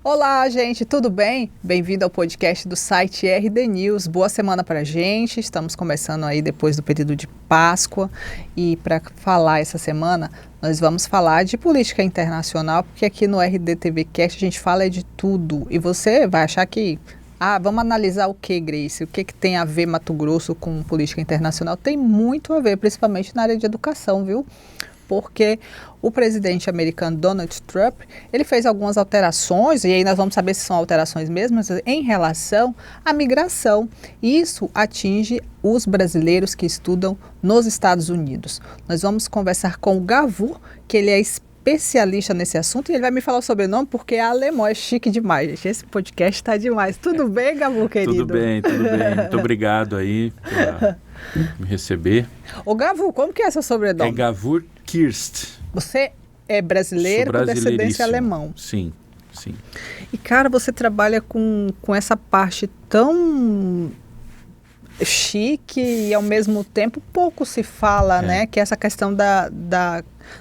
Olá, gente, tudo bem? Bem-vindo ao podcast do site RD News. Boa semana pra gente. Estamos começando aí depois do período de Páscoa e para falar essa semana, nós vamos falar de política internacional, porque aqui no RD TV Cast a gente fala de tudo. E você vai achar que vamos analisar o que, Grace? O que tem a ver Mato Grosso com política internacional? Tem muito a ver, principalmente na área de educação, viu? Porque o presidente americano Donald Trump, ele fez algumas alterações, e aí nós vamos saber se são alterações mesmas, em relação à migração. Isso atinge os brasileiros que estudam nos Estados Unidos. Nós vamos conversar com o Gavur, que ele é especialista nesse assunto, e ele vai me falar o sobrenome porque é alemão, é chique demais, gente. Esse podcast está demais. Tudo bem, Gavur, querido? Tudo bem, tudo bem. Muito obrigado aí por me receber. Ô, Gavur, como que é seu sobrenome? É Gavur Kirst. Você é brasileiro com descendência alemã. Sim, sim. E, cara, você trabalha com essa parte tão chique e, ao mesmo tempo, pouco se fala, né? Que é essa questão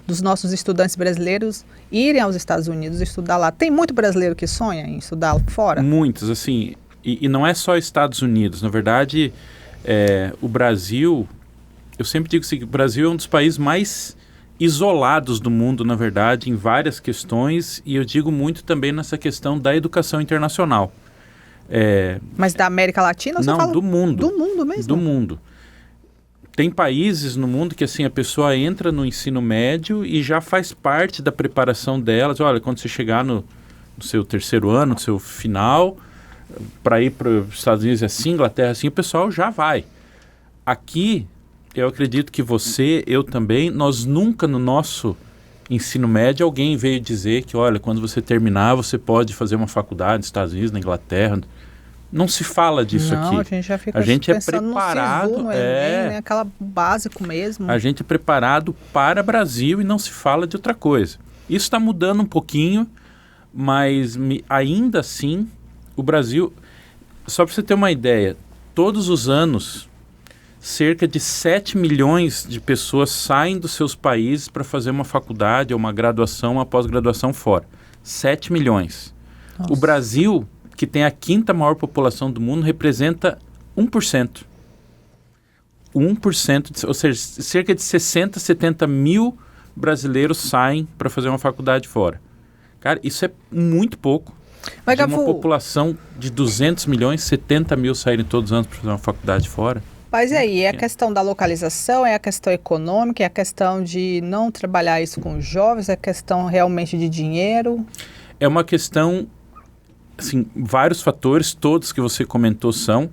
dos nossos estudantes brasileiros irem aos Estados Unidos estudar lá. Tem muito brasileiro que sonha em estudar fora? Muitos, assim. E não é só Estados Unidos. Na verdade, o Brasil... Eu sempre digo que o Brasil é um dos países mais isolados do mundo, na verdade, em várias questões, e eu digo muito também nessa questão da educação internacional. Mas da América Latina? Ou não, você fala do mundo. Do mundo mesmo? Do mundo. Tem países no mundo que assim a pessoa entra no ensino médio e já faz parte da preparação delas. Olha, quando você chegar no seu terceiro ano, no seu final, para ir para os Estados Unidos assim, Inglaterra assim, o pessoal já vai. Aqui... Eu acredito que você, eu também, nós nunca no nosso ensino médio alguém veio dizer que, olha, quando você terminar, você pode fazer uma faculdade nos Estados Unidos, na Inglaterra. Não se fala disso aqui. Não, a gente já fica a gente pensando preparado, no SISU, no Enem, né? Aquela básico mesmo. A gente é preparado para o Brasil e não se fala de outra coisa. Isso está mudando um pouquinho, mas ainda assim, o Brasil... Só para você ter uma ideia, todos os anos... Cerca de 7 milhões de pessoas saem dos seus países para fazer uma faculdade, ou uma graduação, uma pós-graduação fora. 7 milhões. Nossa. O Brasil, que tem a quinta maior população do mundo, representa 1%. 1%, ou seja, cerca de 60, 70 mil brasileiros saem para fazer uma faculdade fora. Cara, isso é muito pouco. Mas, de uma população de 200 milhões, 70 mil saírem todos os anos para fazer uma faculdade fora. Mas e aí, é a questão da localização, é a questão econômica, é a questão de não trabalhar isso com os jovens, é a questão realmente de dinheiro? É uma questão, assim, vários fatores, todos que você comentou são,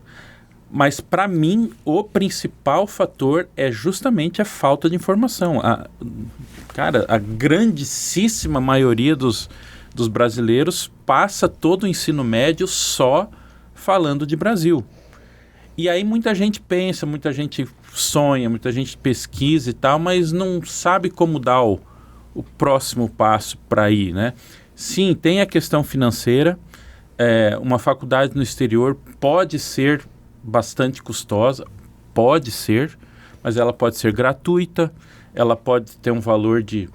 mas para mim o principal fator é justamente a falta de informação. A grandíssima maioria dos brasileiros passa todo o ensino médio só falando de Brasil. E aí muita gente pensa, muita gente sonha, muita gente pesquisa e tal, mas não sabe como dar o próximo passo para ir, né? Sim, tem a questão financeira. Uma faculdade no exterior pode ser bastante custosa, pode ser, mas ela pode ser gratuita, ela pode ter um valor de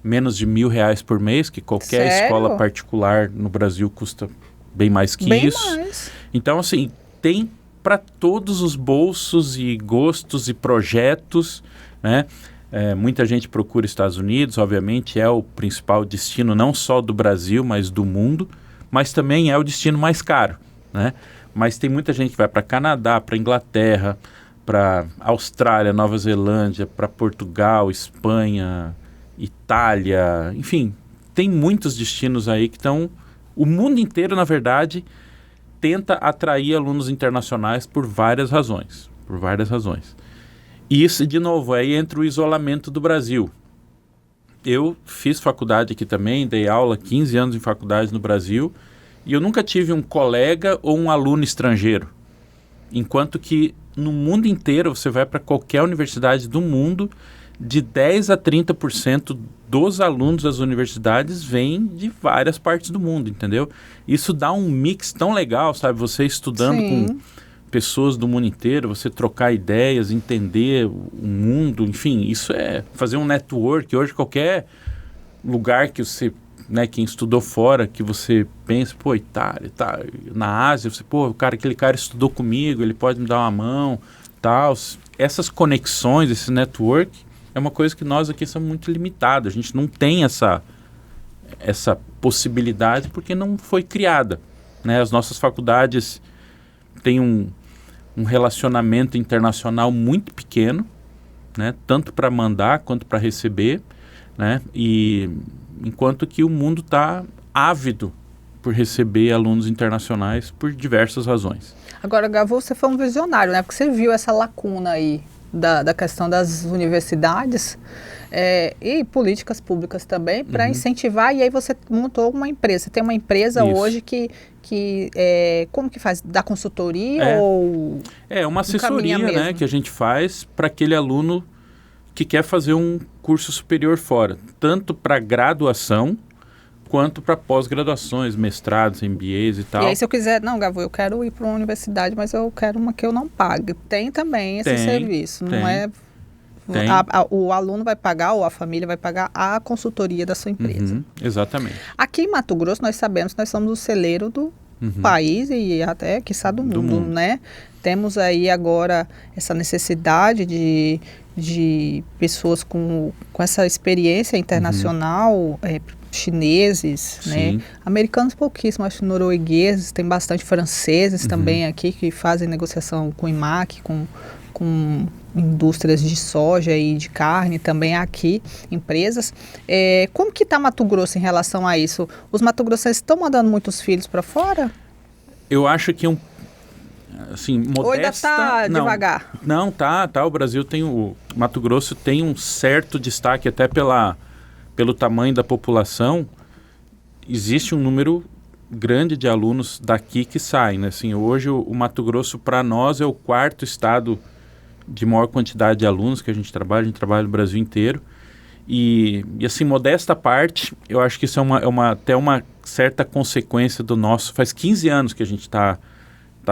menos de R$1.000 por mês, que qualquer Sério? escola particular no Brasil custa bem mais que bem isso. Mais. Então, assim, tem para todos os bolsos e gostos e projetos, né? Muita gente procura Estados Unidos, obviamente é o principal destino não só do Brasil, mas do mundo, mas também é o destino mais caro, né? Mas tem muita gente que vai para Canadá, para Inglaterra, para Austrália, Nova Zelândia, para Portugal, Espanha, Itália, enfim, tem muitos destinos aí que estão... O mundo inteiro, na verdade... tenta atrair alunos internacionais por várias razões. E isso, de novo, aí entra o isolamento do Brasil. Eu fiz faculdade aqui também, dei aula 15 anos em faculdade no Brasil, e eu nunca tive um colega ou um aluno estrangeiro. Enquanto que no mundo inteiro, você vai para qualquer universidade do mundo, de 10 a 30% dos alunos das universidades vêm de várias partes do mundo, entendeu? Isso dá um mix tão legal, sabe? Você estudando Sim. com pessoas do mundo inteiro, você trocar ideias, entender o mundo, enfim, isso é fazer um network. Hoje qualquer lugar que você né, quem estudou fora, que você pensa, pô, Itália, tá, na Ásia, você, pô, aquele cara estudou comigo, ele pode me dar uma mão, tal. Essas conexões, esse network, é uma coisa que nós aqui somos muito limitados. A gente não tem essa possibilidade porque não foi criada, né? As nossas faculdades têm um relacionamento internacional muito pequeno, né? Tanto para mandar quanto para receber, né? E enquanto que o mundo está ávido por receber alunos internacionais por diversas razões. Agora, Gavô, você foi um visionário, né? Porque você viu essa lacuna aí da questão das universidades e políticas públicas também para incentivar, e aí você montou uma empresa. Você tem uma empresa hoje que como que faz? Dá consultoria ou... É uma assessoria, né, que a gente faz para aquele aluno que quer fazer um curso superior fora, tanto para graduação quanto para pós-graduações, mestrados, MBAs e tal. E aí se eu quiser, não, Gavô, eu quero ir para uma universidade, mas eu quero uma que eu não pague. Tem também esse serviço, não é... o aluno vai pagar ou a família vai pagar a consultoria da sua empresa. Exatamente. Aqui em Mato Grosso nós sabemos que nós somos o celeiro do país e até, quiçá, do mundo, né? Temos aí agora essa necessidade de pessoas com essa experiência internacional, chineses, né? Americanos pouquíssimos, acho noruegueses, tem bastante franceses também aqui que fazem negociação com IMAC, com indústrias de soja e de carne também aqui, empresas. Como que está Mato Grosso em relação a isso? Os matogrossenses estão mandando muitos filhos para fora? Eu acho que assim, modesta... Ou ainda está devagar? Não, tá. O Brasil o Mato Grosso tem um certo destaque até pelo tamanho da população. Existe um número grande de alunos daqui que saem, né? Assim, hoje o Mato Grosso, para nós, é o quarto estado de maior quantidade de alunos que a gente trabalha no Brasil inteiro. E assim, modesta parte, eu acho que isso é até uma certa consequência do nosso... Faz 15 anos que a gente está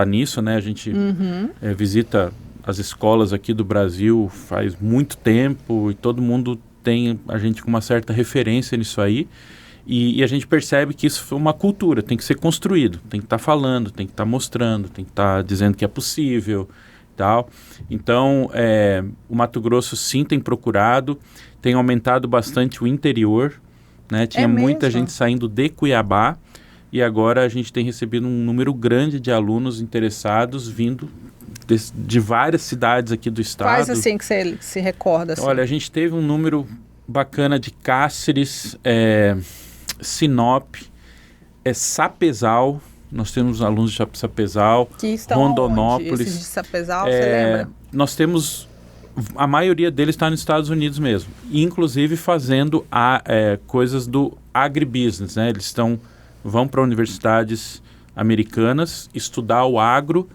nisso, né? A gente visita as escolas aqui do Brasil faz muito tempo e todo mundo tem a gente com uma certa referência nisso aí. E a gente percebe que isso foi uma cultura, tem que ser construído, tem que estar falando, tem que estar mostrando, tem que estar dizendo que é possível, tal. Então, o Mato Grosso sim tem procurado, tem aumentado bastante o interior, né? Tinha muita gente saindo de Cuiabá e agora a gente tem recebido um número grande de alunos interessados vindo de várias cidades aqui do estado. Quais assim que você se recorda? Assim? Olha, a gente teve um número bacana de Cáceres, Sinop, Sapezal. Nós temos alunos de Sapezal, que estão Rondonópolis. Onde? Esses de Sapezal, você lembra? Nós temos... A maioria deles está nos Estados Unidos mesmo. Inclusive fazendo coisas do agribusiness, né? Eles vão para universidades americanas estudar o agro,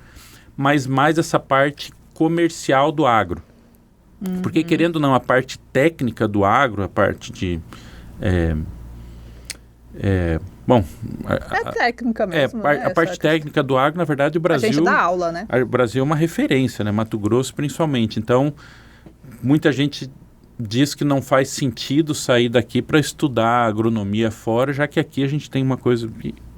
mas mais essa parte comercial do agro. Porque, querendo ou não, a parte técnica do agro, a parte de... técnica mesmo, né? A parte técnica do agro, na verdade, o Brasil... A gente dá aula, né? O Brasil é uma referência, né? Mato Grosso, principalmente. Então, muita gente diz que não faz sentido sair daqui para estudar agronomia fora, já que aqui a gente tem uma coisa...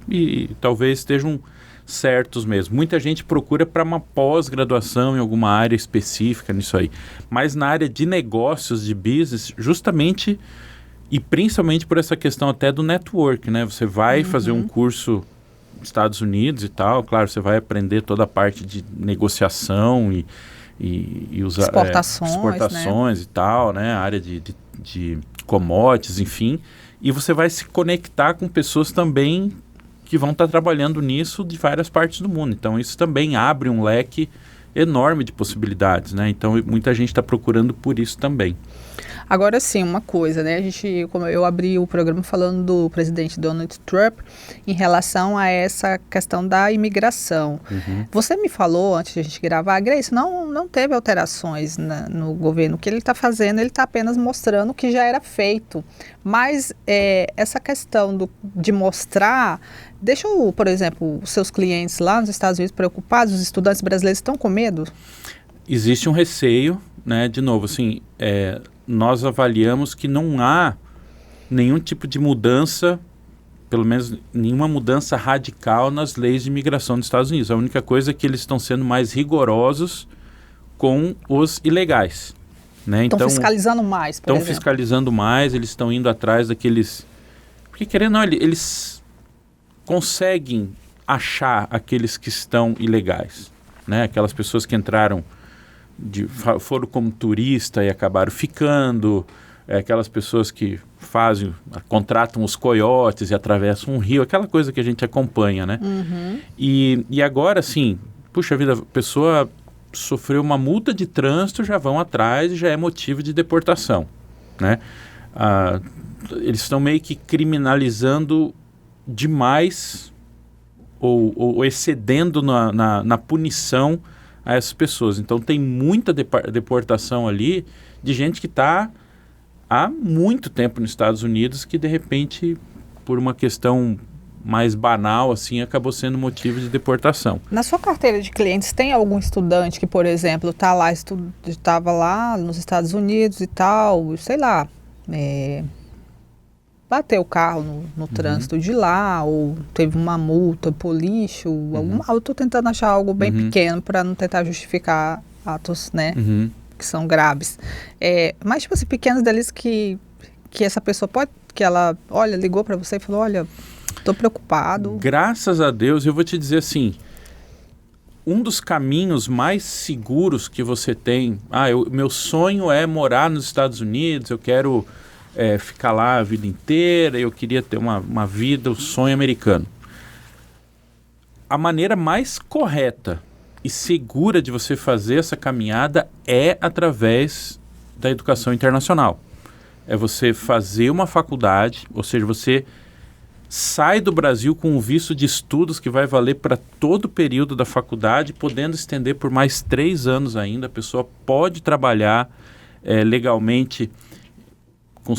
E talvez estejam certos mesmo. Muita gente procura para uma pós-graduação em alguma área específica nisso aí. Mas na área de negócios, de business, justamente... E principalmente por essa questão até do network, né? Você vai fazer um curso nos Estados Unidos e tal, claro, você vai aprender toda a parte de negociação e usar exportações, né? E tal, né? A área de commodities, enfim. E você vai se conectar com pessoas também que vão estar trabalhando nisso de várias partes do mundo. Então, isso também abre um leque enorme de possibilidades, né? Então, muita gente está procurando por isso também. Agora sim, uma coisa, né? Como eu abri o programa falando do presidente Donald Trump em relação a essa questão da imigração. Você me falou, antes de a gente gravar, Grace, não teve alterações no governo. O que ele está fazendo, ele está apenas mostrando o que já era feito. Mas essa questão de mostrar... Deixa, por exemplo, os seus clientes lá nos Estados Unidos preocupados, os estudantes brasileiros estão com medo? Existe um receio, né? De novo, assim... nós avaliamos que não há nenhum tipo de mudança pelo menos, nenhuma mudança radical nas leis de imigração dos Estados Unidos. A única coisa é que eles estão sendo mais rigorosos com os ilegais. Né? Estão fiscalizando mais, por exemplo. Estão fiscalizando mais, eles estão indo atrás daqueles... Porque, querendo ou não, eles conseguem achar aqueles que estão ilegais. Né? Aquelas pessoas que entraram, foram como turista e acabaram ficando... aquelas pessoas que contratam os coiotes e atravessam um rio, aquela coisa que a gente acompanha, né? Uhum. E agora, assim, puxa vida, a pessoa sofreu uma multa de trânsito, já vão atrás e já é motivo de deportação, né? Eles estão meio que criminalizando demais ou excedendo na punição a essas pessoas. Então, tem muita deportação ali de gente que está há muito tempo nos Estados Unidos que, de repente, por uma questão mais banal, assim, acabou sendo motivo de deportação. Na sua carteira de clientes, tem algum estudante que, por exemplo, estava lá nos Estados Unidos e tal, sei lá, bateu o carro no trânsito de lá, ou teve uma multa por lixo, eu estou tentando achar algo bem pequeno para não tentar justificar atos, né? Que são graves. Mas, tipo assim, pequenos deles que essa pessoa pode, que ela, olha, ligou para você e falou, olha, estou preocupado. Graças a Deus, eu vou te dizer assim, um dos caminhos mais seguros que você tem, meu sonho é morar nos Estados Unidos, eu quero ficar lá a vida inteira, eu queria ter uma vida, o sonho americano. A maneira mais correta e segura de você fazer essa caminhada é através da educação internacional. É você fazer uma faculdade, ou seja, você sai do Brasil com um visto de estudos que vai valer para todo o período da faculdade, podendo estender por mais 3 anos ainda. A pessoa pode trabalhar legalmente, com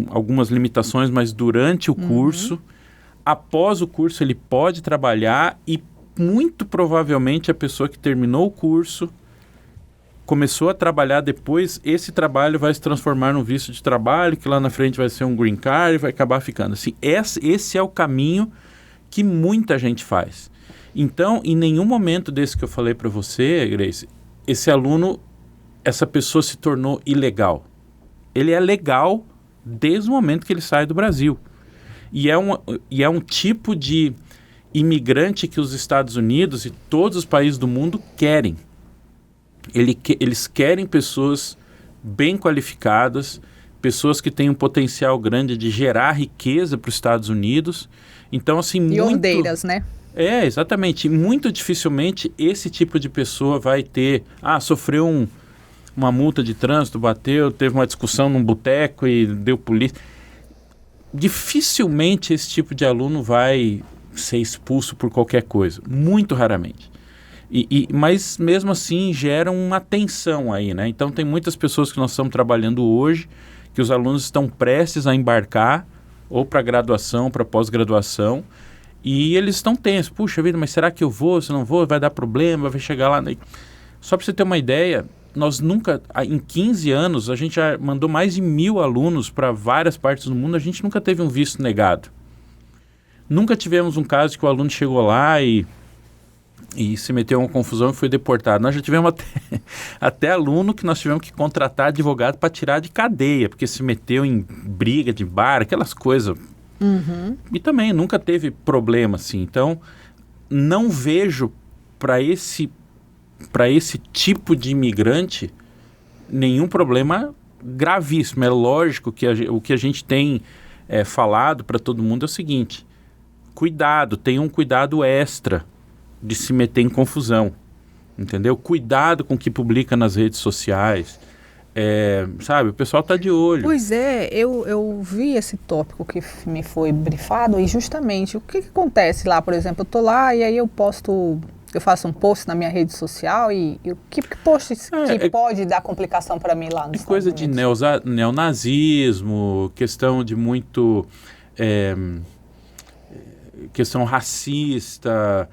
algumas limitações, mas durante o curso. Após o curso, ele pode trabalhar e muito provavelmente a pessoa que terminou o curso, começou a trabalhar depois, esse trabalho vai se transformar num visto de trabalho, que lá na frente vai ser um green card e vai acabar ficando. Assim, esse é o caminho que muita gente faz. Então, em nenhum momento desse que eu falei para você, Grace, esse aluno, essa pessoa se tornou ilegal. Ele é legal desde o momento que ele sai do Brasil. E é um tipo de imigrante que os Estados Unidos e todos os países do mundo querem. Eles querem pessoas bem qualificadas, pessoas que têm um potencial grande de gerar riqueza para os Estados Unidos. Então, assim, e ordeiras, né? Exatamente. Muito dificilmente esse tipo de pessoa vai ter... sofreu uma multa de trânsito, bateu, teve uma discussão num boteco e deu polícia. Dificilmente esse tipo de aluno vai ser expulso por qualquer coisa, muito raramente. Mas mesmo assim gera uma tensão aí, né? Então tem muitas pessoas que nós estamos trabalhando hoje, que os alunos estão prestes a embarcar, ou para graduação, para pós-graduação, e eles estão tensos. Puxa vida, mas será que eu vou? Se não vou, vai dar problema, vai chegar lá... Só para você ter uma ideia, nós nunca, em 15 anos, a gente já mandou mais de 1.000 alunos para várias partes do mundo, a gente nunca teve um visto negado. Nunca tivemos um caso de que o aluno chegou lá e se meteu em uma confusão e foi deportado. Nós já tivemos até aluno que nós tivemos que contratar advogado para tirar de cadeia, porque se meteu em briga de bar, aquelas coisas. E também nunca teve problema assim. Então, não vejo para esse tipo de imigrante nenhum problema gravíssimo. É lógico que o que a gente tem falado para todo mundo é o seguinte: cuidado, tenha um cuidado extra de se meter em confusão, entendeu? Cuidado com o que publica nas redes sociais, sabe? O pessoal está de olho. Pois é, eu vi esse tópico que me foi brifado e justamente o que acontece lá, por exemplo, eu tô lá e aí eu faço um post na minha rede social e que post que pode dar complicação para mim lá nos Estados coisa Unidos? De neonazismo, questão de muito... questão racista,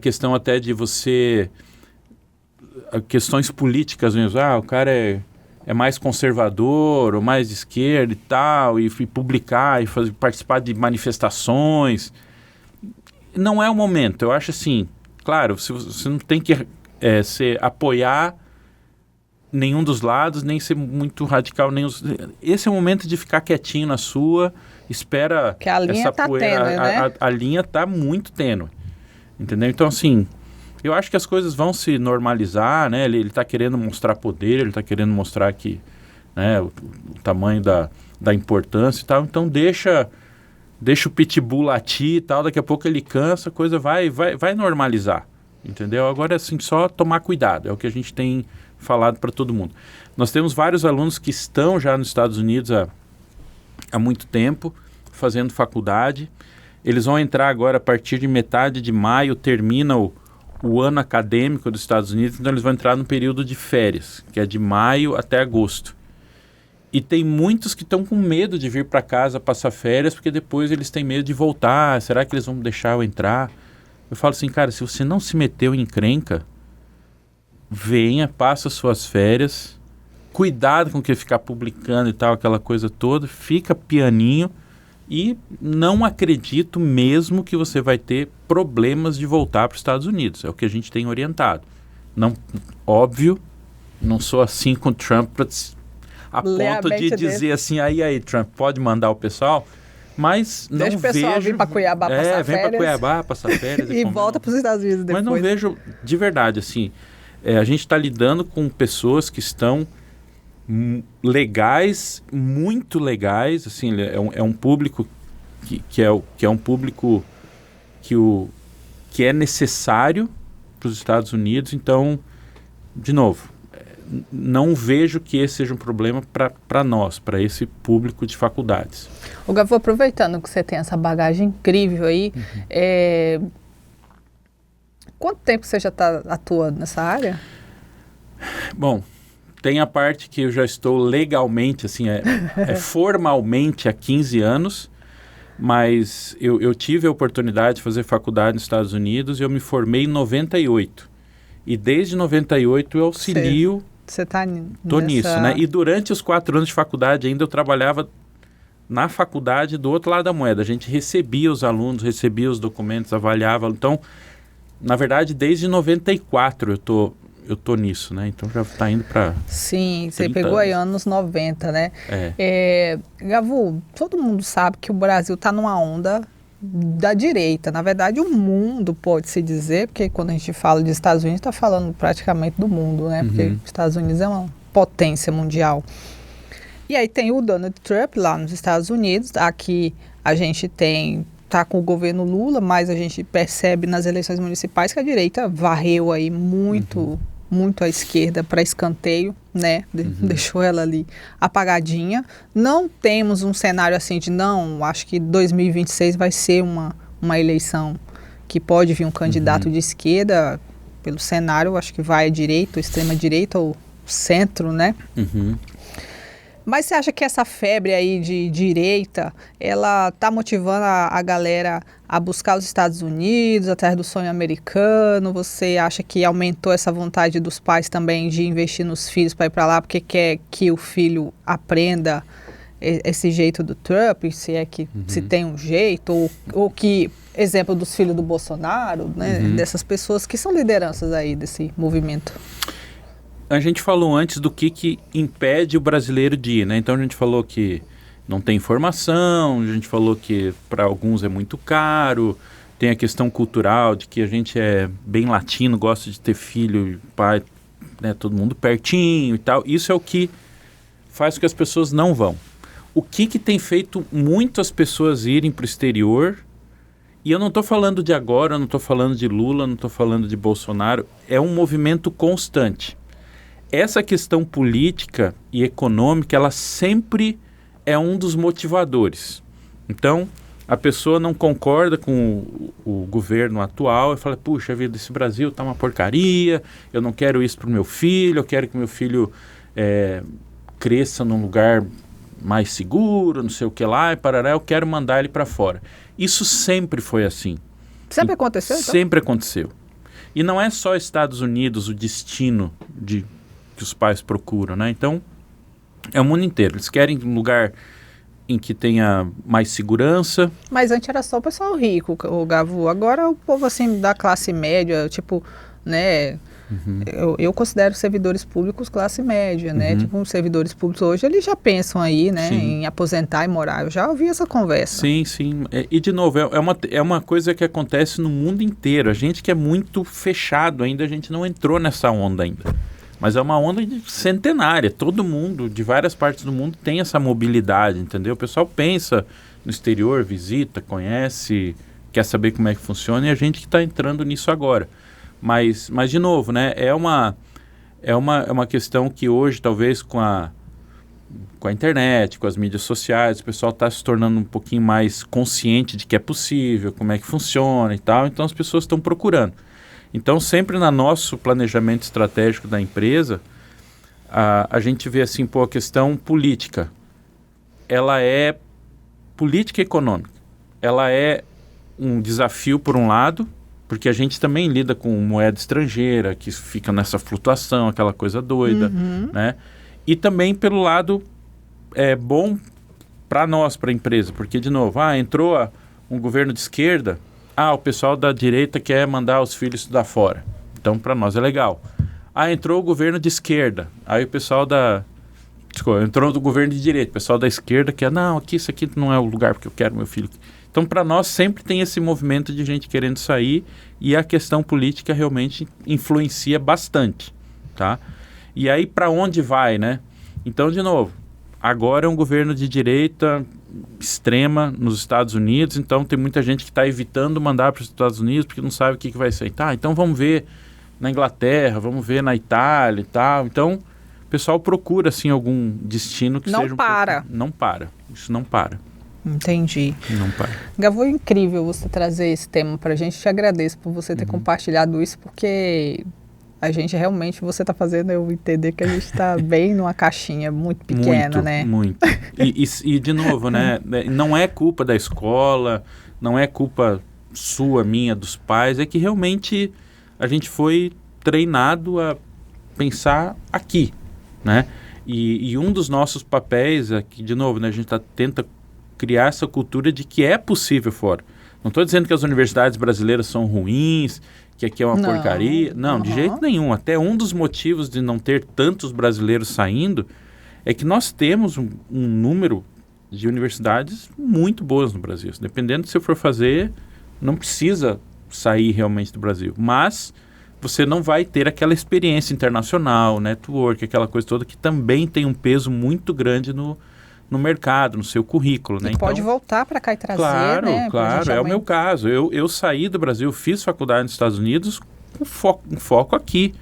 questão até de você... questões políticas mesmo. O cara é mais conservador ou mais de esquerda e tal, e publicar, e participar de manifestações. Não é o momento. Eu acho assim, claro, você não tem que apoiar nenhum dos lados, nem ser muito radical. Esse é o momento de ficar quietinho na sua, espera que a linha essa tá poeira. tênue, né? A linha está muito tênue, entendeu? Então, assim, eu acho que as coisas vão se normalizar, né? Ele está querendo mostrar poder, ele está querendo mostrar que, né, o tamanho da importância e tal. Então, deixa o pitbull latir e tal, daqui a pouco ele cansa, a coisa vai normalizar, entendeu? Agora, assim, só tomar cuidado, é o que a gente tem falado para todo mundo. Nós temos vários alunos que estão já nos Estados Unidos há muito tempo, fazendo faculdade. Eles vão entrar agora a partir de metade de maio, termina o ano acadêmico dos Estados Unidos, então eles vão entrar no período de férias, que é de maio até agosto. E tem muitos que estão com medo de vir para casa passar férias, porque depois eles têm medo de voltar. Será que eles vão deixar eu entrar? Eu falo assim, cara, se você não se meteu em encrenca, venha, passa suas férias, cuidado com o que ficar publicando e tal, aquela coisa toda, fica pianinho e não acredito mesmo que você vai ter problemas de voltar para os Estados Unidos. É o que a gente tem orientado. Não, óbvio, não sou assim com o Trump a ponto de dizer assim, aí, Trump, pode mandar o pessoal, mas não vejo... Deixa o pessoal vir para Cuiabá passar férias. Vem para Cuiabá passar férias. E volta para os Estados Unidos depois. Mas não vejo, de verdade, assim, a gente está lidando com pessoas que estão legais, muito legais, assim, é um público que é um público que é necessário para os Estados Unidos. Então, de novo, não vejo que esse seja um problema para nós, para esse público de faculdades. O Gavô, aproveitando que você tem essa bagagem incrível aí, quanto tempo você já está atuando nessa área? Bom, tem a parte que eu já estou legalmente, assim, formalmente há 15 anos, mas eu tive a oportunidade de fazer faculdade nos Estados Unidos e eu me formei em 98. E desde 98 eu auxilio... Você está Tô nisso, né? E durante os 4 anos de faculdade ainda eu trabalhava na faculdade do outro lado da moeda. A gente recebia os alunos, recebia os documentos, avaliava. Então, na verdade, desde 94 eu tô nisso, né? Então já está indo para... Sim, você pegou aí anos 90, né? Gavu, todo mundo sabe que o Brasil está numa onda da direita. Na verdade, o mundo, pode-se dizer, porque quando a gente fala de Estados Unidos, está falando praticamente do mundo, né? Porque os Estados Unidos é uma potência mundial. E aí tem o Donald Trump lá nos Estados Unidos. Aqui a gente está com o governo Lula, mas a gente percebe nas eleições municipais que a direita varreu aí muito à esquerda para escanteio, né? Deixou ela ali apagadinha. Não temos um cenário assim de acho que 2026 vai ser uma eleição que pode vir um candidato de esquerda. Pelo cenário, acho que vai à direita, ou extrema direita, ou centro, né? Mas você acha que essa febre aí de direita, ela está motivando a galera a buscar os Estados Unidos, atrás do sonho americano? Você acha que aumentou essa vontade dos pais também de investir nos filhos para ir para lá, porque quer que o filho aprenda esse jeito do Trump, se é que se tem um jeito, ou que, exemplo dos filhos do Bolsonaro, né, dessas pessoas que são lideranças aí desse movimento? A gente falou antes do que impede o brasileiro de ir, né? Então a gente falou que não tem informação, a gente falou que para alguns é muito caro, tem a questão cultural de que a gente é bem latino, gosta de ter filho e pai, né, todo mundo pertinho e tal. Isso é o que faz com que as pessoas não vão. O que tem feito muito as pessoas irem para o exterior, e eu não estou falando de agora, eu não estou falando de Lula, não estou falando de Bolsonaro, é um movimento constante. Essa questão política e econômica, ela sempre é um dos motivadores. Então, a pessoa não concorda com o governo atual e fala, puxa vida, esse Brasil está uma porcaria, eu não quero isso para o meu filho, eu quero que meu filho cresça num lugar mais seguro, não sei o que lá, e parará, eu quero mandar ele para fora. Isso sempre foi assim. Sempre aconteceu, então? Sempre aconteceu. E não é só Estados Unidos o destino que os pais procuram, né? Então, É o mundo inteiro. Eles querem um lugar em que tenha mais segurança. Mas antes era só o pessoal rico, o Gavu. Agora o povo assim da classe média, tipo, né? Eu considero servidores públicos classe média, né? Tipo, os servidores públicos hoje, eles já pensam aí, né? Sim. Em aposentar e morar. Eu já ouvi essa conversa. Sim, sim. E, de novo, é uma coisa que acontece no mundo inteiro. A gente que é muito fechado ainda, a gente não entrou nessa onda ainda. Mas é uma onda centenária. Todo mundo, de várias partes do mundo, tem essa mobilidade, entendeu? O pessoal pensa no exterior, visita, conhece, quer saber como é que funciona, e a gente que está entrando nisso agora. Mas, de novo, né, é uma questão que hoje, talvez com a internet, com as mídias sociais, o pessoal está se tornando um pouquinho mais consciente de que é possível, como é que funciona e tal, então as pessoas estão procurando. Então, sempre no nosso planejamento estratégico da empresa, a gente vê assim, a questão política. Ela é política e econômica. Ela é um desafio, por um lado, porque a gente também lida com moeda estrangeira, que fica nessa flutuação, aquela coisa doida, né? E também pelo lado bom para nós, para a empresa, porque, de novo, entrou um governo de esquerda, o pessoal da direita quer mandar os filhos estudar fora. Então, para nós é legal. Entrou o governo de esquerda, aí o pessoal entrou do governo de direita, o pessoal da esquerda quer, isso aqui não é o lugar porque eu quero meu filho. Então, para nós, sempre tem esse movimento de gente querendo sair e a questão política realmente influencia bastante, tá? E aí, para onde vai, né? Então, de novo, agora é um governo de direita extrema nos Estados Unidos, então tem muita gente que está evitando mandar para os Estados Unidos porque não sabe o que vai ser. Então vamos ver na Inglaterra, vamos ver na Itália e tal. Então, o pessoal procura, assim, algum destino que seja... Não para. Isso não para. Entendi. Não para. Gavu, é incrível você trazer esse tema para a gente. Te agradeço por você ter compartilhado isso, porque a gente realmente, você está fazendo eu entender que a gente está bem numa caixinha muito pequena, né? Muito. E, de novo, né? Não é culpa da escola, não é culpa sua, minha, dos pais, é que realmente a gente foi treinado a pensar aqui, né? E um dos nossos papéis aqui, de novo, né? A gente tenta criar essa cultura de que é possível fora. Não estou dizendo que as universidades brasileiras são ruins, que aqui é uma porcaria. Não, de jeito nenhum. Até um dos motivos de não ter tantos brasileiros saindo é que nós temos um número de universidades muito boas no Brasil. Dependendo do que você for fazer, não precisa sair realmente do Brasil. Mas você não vai ter aquela experiência internacional, network, aquela coisa toda que também tem um peso muito grande no mercado, no seu currículo, né? E pode voltar para cá e trazer, claro, né? Claro, é o meu caso. Eu saí do Brasil, fiz faculdade nos Estados Unidos com foco aqui.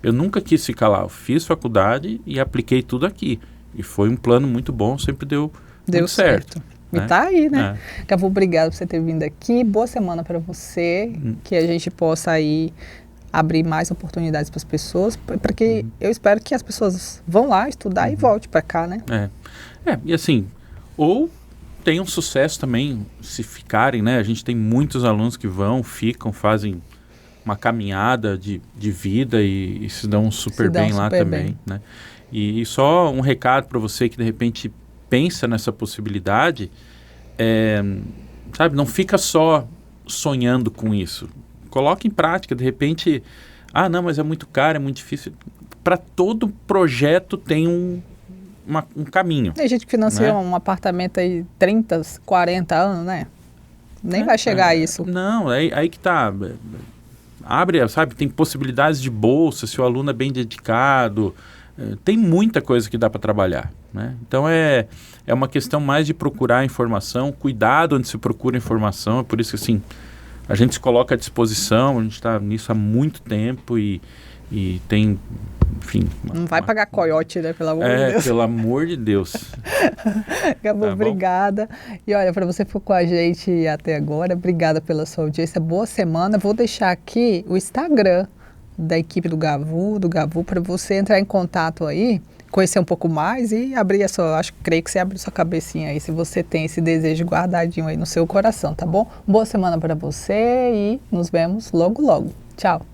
Eu nunca quis ficar lá. Eu fiz faculdade e apliquei tudo aqui. E foi um plano muito bom, sempre deu certo. E tá aí, né? Gavu, obrigado por você ter vindo aqui. Boa semana para você, que a gente possa aí abrir mais oportunidades para as pessoas, porque eu espero que as pessoas vão lá estudar e volte para cá, né? E assim, ou tenham sucesso também se ficarem, né? A gente tem muitos alunos que ficam, fazem uma caminhada de vida e se dão super bem lá também, né? E só um recado para você que de repente pensa nessa possibilidade, sabe, não fica só sonhando com isso. Coloque em prática, de repente, não, mas é muito caro, é muito difícil. Para todo projeto tem um caminho. Tem gente que financia um apartamento aí 30, 40 anos, né? Nem vai chegar a isso. Não, aí que tá. Abre, sabe, tem possibilidades de bolsa, se o aluno é bem dedicado. Tem muita coisa que dá para trabalhar, né? Então é uma questão mais de procurar informação, cuidado onde se procura informação. É por isso que, assim, a gente se coloca à disposição, a gente está nisso há muito tempo e tem, enfim... Não vai pagar coiote, né? Pelo amor de Deus. Pelo amor de Deus. Gavu, obrigada. E olha, para você que ficou com a gente até agora, obrigada pela sua audiência. Boa semana. Vou deixar aqui o Instagram da equipe do Gavu, para você entrar em contato aí, conhecer um pouco mais e abrir creio que você abre sua cabecinha aí, se você tem esse desejo guardadinho aí no seu coração, tá bom? Boa semana para você e nos vemos logo, logo. Tchau.